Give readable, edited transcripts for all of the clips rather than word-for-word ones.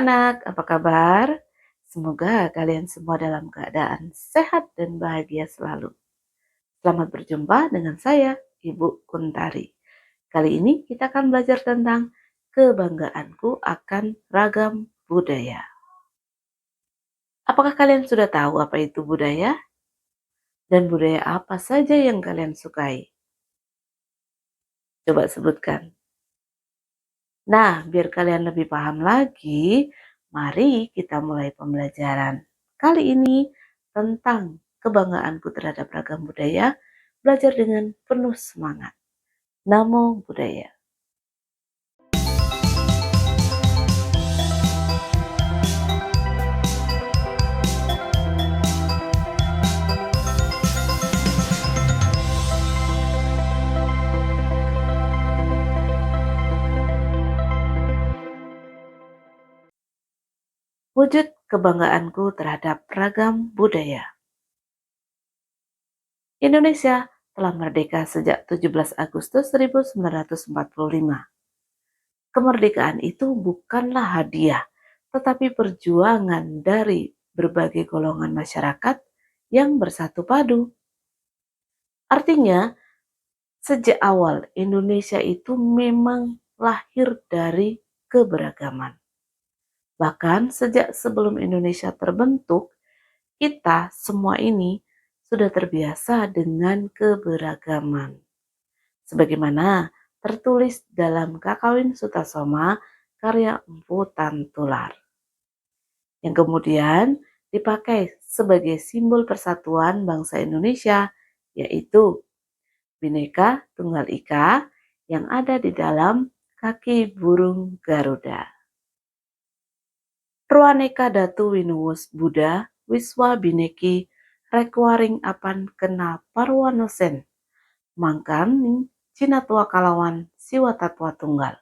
anak-anak, apa kabar? Semoga kalian semua dalam keadaan sehat dan bahagia selalu. Selamat berjumpa dengan saya, Ibu Kuntari. Kali ini kita akan belajar tentang kebanggaanku akan ragam budaya. Apakah kalian sudah tahu apa itu budaya? Dan budaya apa saja yang kalian sukai? Coba sebutkan. Nah, biar kalian lebih paham lagi, mari kita mulai pembelajaran kali ini tentang kebanggaanku terhadap ragam budaya, belajar dengan penuh semangat. Namo Buddhaya. Wujud kebanggaanku terhadap ragam budaya. Indonesia telah merdeka sejak 17 Agustus 1945. Kemerdekaan itu bukanlah hadiah, tetapi perjuangan dari berbagai golongan masyarakat yang bersatu padu. Artinya, sejak awal Indonesia itu memang lahir dari keberagaman. Bahkan sejak sebelum Indonesia terbentuk, kita semua ini sudah terbiasa dengan keberagaman. Sebagaimana tertulis dalam Kakawin Sutasoma karya Empu Tantular, yang kemudian dipakai sebagai simbol persatuan bangsa Indonesia, yaitu Bhinneka Tunggal Ika yang ada di dalam kaki burung Garuda. Ruaneka Datu Winuwus Buddha Wiswa Bhineki Rekwaring Apan Kena Parwanosen Mangkaning Cina Tua Kalawan Siwa Tatwa Tunggal.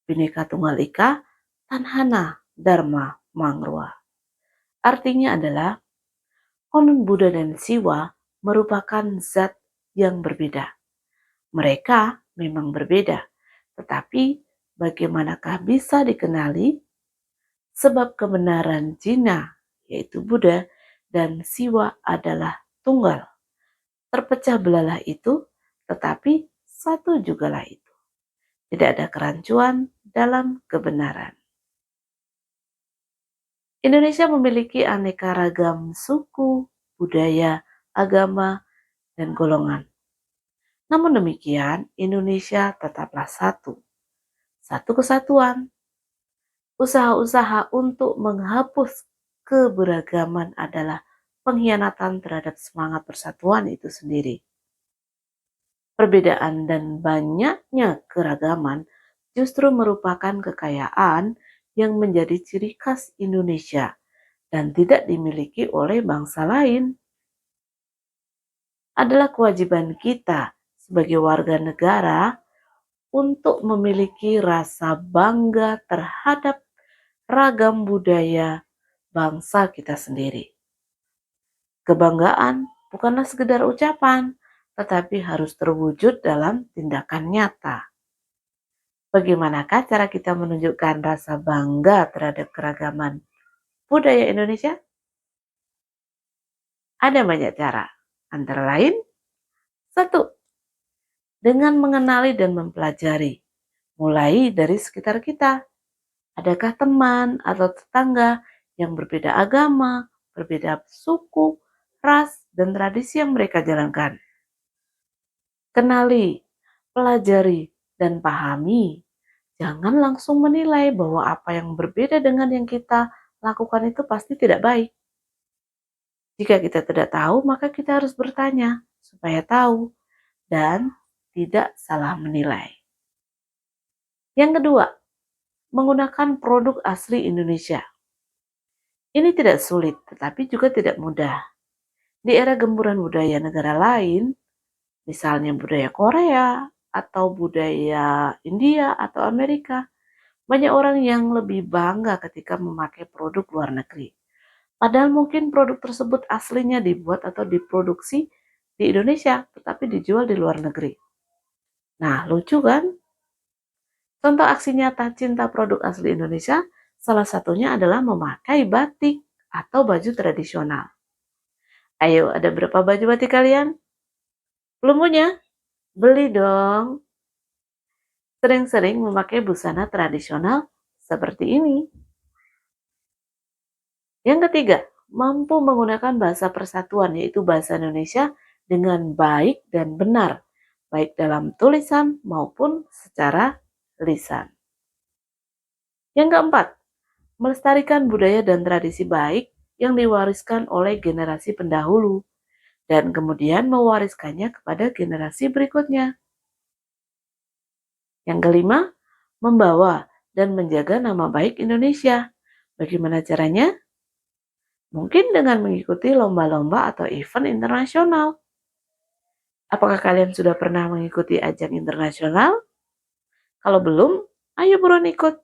Bhinneka Tunggal Ika Tanhana Dharma Mangrua. Artinya adalah konon Buddha dan Siwa merupakan zat yang berbeda. Mereka memang berbeda, tetapi bagaimanakah bisa dikenali? Sebab kebenaran Cina, yaitu Buddha, dan Siwa adalah tunggal. Terpecah belalah itu, tetapi satu jugalah itu. Tidak ada kerancuan dalam kebenaran. Indonesia memiliki aneka ragam suku, budaya, agama, dan golongan. Namun demikian, Indonesia tetaplah satu. Satu kesatuan. Usaha-usaha untuk menghapus keberagaman adalah pengkhianatan terhadap semangat persatuan itu sendiri. Perbedaan dan banyaknya keragaman justru merupakan kekayaan yang menjadi ciri khas Indonesia dan tidak dimiliki oleh bangsa lain. Adalah kewajiban kita sebagai warga negara untuk memiliki rasa bangga terhadap ragam budaya bangsa kita sendiri. Kebanggaan bukanlah sekedar ucapan, tetapi harus terwujud dalam tindakan nyata. Bagaimanakah cara kita menunjukkan rasa bangga terhadap keragaman budaya Indonesia? Ada banyak cara, antara lain, 1. Dengan mengenali dan mempelajari, mulai dari sekitar kita. Adakah teman atau tetangga yang berbeda agama, berbeda suku, ras, dan tradisi yang mereka jalankan? Kenali, pelajari, dan pahami. Jangan langsung menilai bahwa apa yang berbeda dengan yang kita lakukan itu pasti tidak baik. Jika kita tidak tahu, maka kita harus bertanya supaya tahu dan tidak salah menilai. Yang kedua, menggunakan produk asli Indonesia. Ini tidak sulit, tetapi juga tidak mudah. Di era gempuran budaya negara lain, misalnya budaya Korea atau budaya India atau Amerika, banyak orang yang lebih bangga ketika memakai produk luar negeri. Padahal mungkin produk tersebut aslinya dibuat atau diproduksi di Indonesia, tetapi dijual di luar negeri. Nah, lucu kan? Contoh aksi nyata cinta produk asli Indonesia Salah satunya adalah memakai batik atau baju tradisional. Ayo, ada berapa baju batik kalian? Belum punya? Beli dong. Sering-sering memakai busana tradisional seperti ini. Yang ketiga, mampu menggunakan bahasa persatuan, yaitu bahasa Indonesia dengan baik dan benar, baik dalam tulisan maupun secara lisan. Yang keempat, melestarikan budaya dan tradisi baik yang diwariskan oleh generasi pendahulu dan kemudian mewariskannya kepada generasi berikutnya. Yang kelima, membawa dan menjaga nama baik Indonesia. Bagaimana caranya? Mungkin dengan mengikuti lomba-lomba atau event internasional. Apakah kalian sudah pernah mengikuti ajang internasional? Kalau belum, ayo buruan ikut.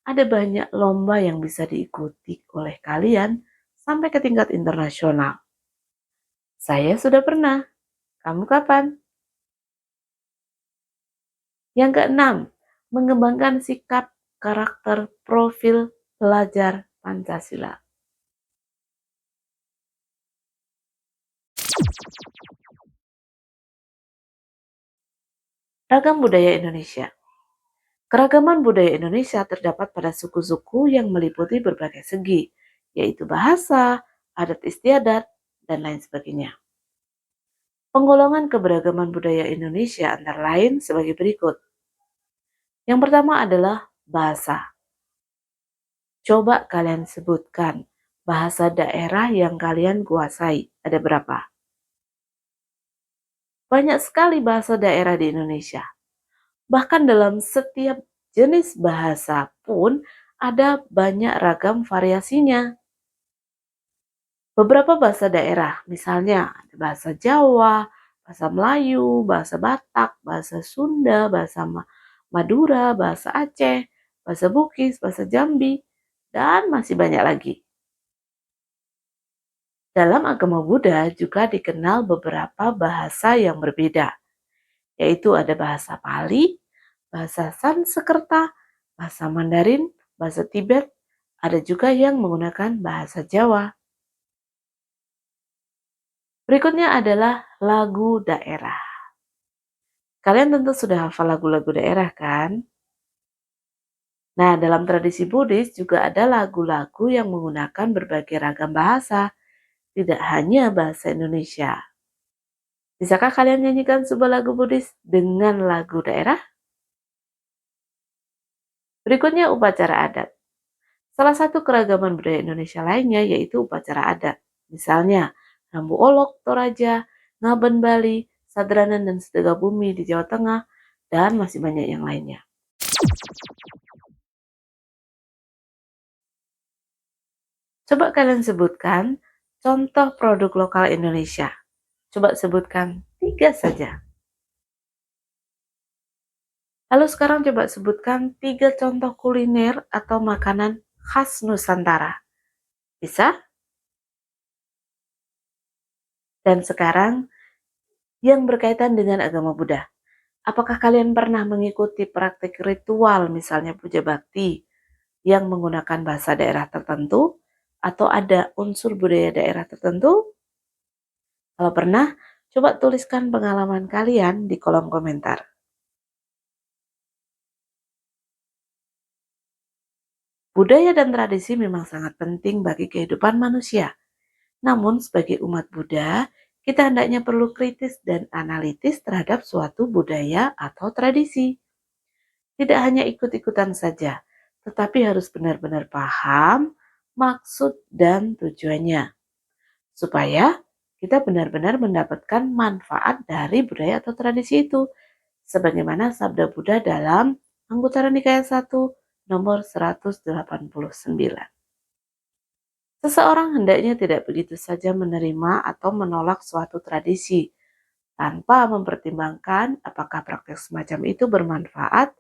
Ada banyak lomba yang bisa diikuti oleh kalian sampai ke tingkat internasional. Saya sudah pernah. Kamu kapan? Yang keenam, mengembangkan sikap, karakter, profil pelajar Pancasila. Ragam budaya Indonesia. Keragaman budaya Indonesia terdapat pada suku-suku yang meliputi berbagai segi, yaitu bahasa, adat istiadat, dan lain sebagainya. Penggolongan keberagaman budaya Indonesia antara lain sebagai berikut. Yang pertama adalah bahasa. Coba kalian sebutkan bahasa daerah yang kalian kuasai. Ada berapa? Banyak sekali bahasa daerah di Indonesia. Bahkan dalam setiap jenis bahasa pun ada banyak ragam variasinya. Beberapa bahasa daerah, misalnya bahasa Jawa, bahasa Melayu, bahasa Batak, bahasa Sunda, bahasa Madura, bahasa Aceh, bahasa Bugis, bahasa Jambi, dan masih banyak lagi. Dalam agama Buddha juga dikenal beberapa bahasa yang berbeda, yaitu ada bahasa Pali, bahasa Sanskerta, bahasa Mandarin, bahasa Tibet, ada juga yang menggunakan bahasa Jawa. Berikutnya adalah lagu daerah. Kalian tentu sudah hafal lagu-lagu daerah kan? Nah, dalam tradisi Buddhis juga ada lagu-lagu yang menggunakan berbagai ragam bahasa, tidak hanya bahasa Indonesia. Bisakah kalian nyanyikan sebuah lagu Buddhis dengan lagu daerah? Berikutnya upacara adat. Salah satu keragaman budaya Indonesia lainnya yaitu upacara adat. Misalnya, Rambu Olok, Toraja, Ngaben Bali, Sadranan dan Sedega Bumi di Jawa Tengah, dan masih banyak yang lainnya. Coba kalian sebutkan contoh produk lokal Indonesia. Coba sebutkan 3 saja. Lalu sekarang coba sebutkan 3 contoh kuliner atau makanan khas Nusantara. Bisa? Dan sekarang yang berkaitan dengan agama Buddha. Apakah kalian pernah mengikuti praktik ritual misalnya puja bakti yang menggunakan bahasa daerah tertentu atau ada unsur budaya daerah tertentu? Kalau pernah, coba tuliskan pengalaman kalian di kolom komentar. Budaya dan tradisi memang sangat penting bagi kehidupan manusia. Namun sebagai umat Buddha, kita hendaknya perlu kritis dan analitis terhadap suatu budaya atau tradisi. Tidak hanya ikut-ikutan saja, tetapi harus benar-benar paham maksud dan tujuannya. Supaya kita benar-benar mendapatkan manfaat dari budaya atau tradisi itu. Sebagaimana sabda Buddha dalam Anggutara Nikaya 1 nomor 189. Seseorang hendaknya tidak begitu saja menerima atau menolak suatu tradisi tanpa mempertimbangkan apakah praktek semacam itu bermanfaat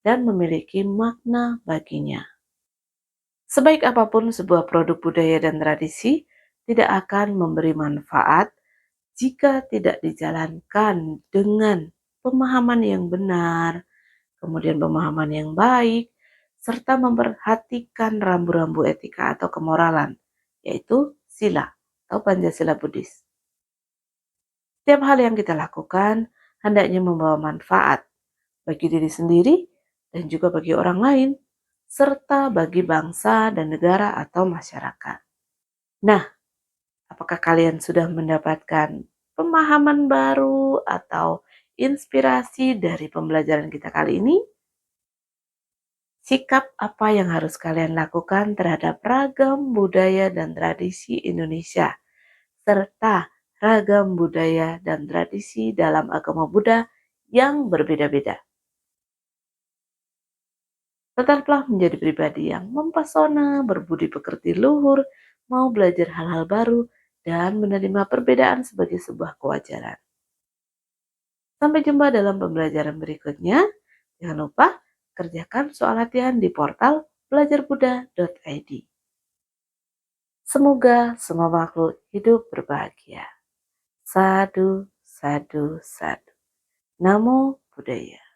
dan memiliki makna baginya. Sebaik apapun sebuah produk budaya dan tradisi, tidak akan memberi manfaat jika tidak dijalankan dengan pemahaman yang benar, kemudian pemahaman yang baik, serta memperhatikan rambu-rambu etika atau kemoralan, yaitu sila atau Pancasila Buddhis. Setiap hal yang kita lakukan hendaknya membawa manfaat bagi diri sendiri dan juga bagi orang lain, serta bagi bangsa dan negara atau masyarakat. Nah, apakah kalian sudah mendapatkan pemahaman baru atau inspirasi dari pembelajaran kita kali ini? Sikap apa yang harus kalian lakukan terhadap ragam budaya dan tradisi Indonesia, serta ragam budaya dan tradisi dalam agama Buddha yang berbeda-beda. Tetaplah menjadi pribadi yang mempesona, berbudi pekerti luhur, mau belajar hal-hal baru, dan menerima perbedaan sebagai sebuah kewajaran. Sampai jumpa dalam pembelajaran berikutnya. Jangan lupa kerjakan soal latihan di portal belajarbuddha.id. Semoga semua makhluk hidup berbahagia. Sadu, sadu, sadu. Namo Buddhaya.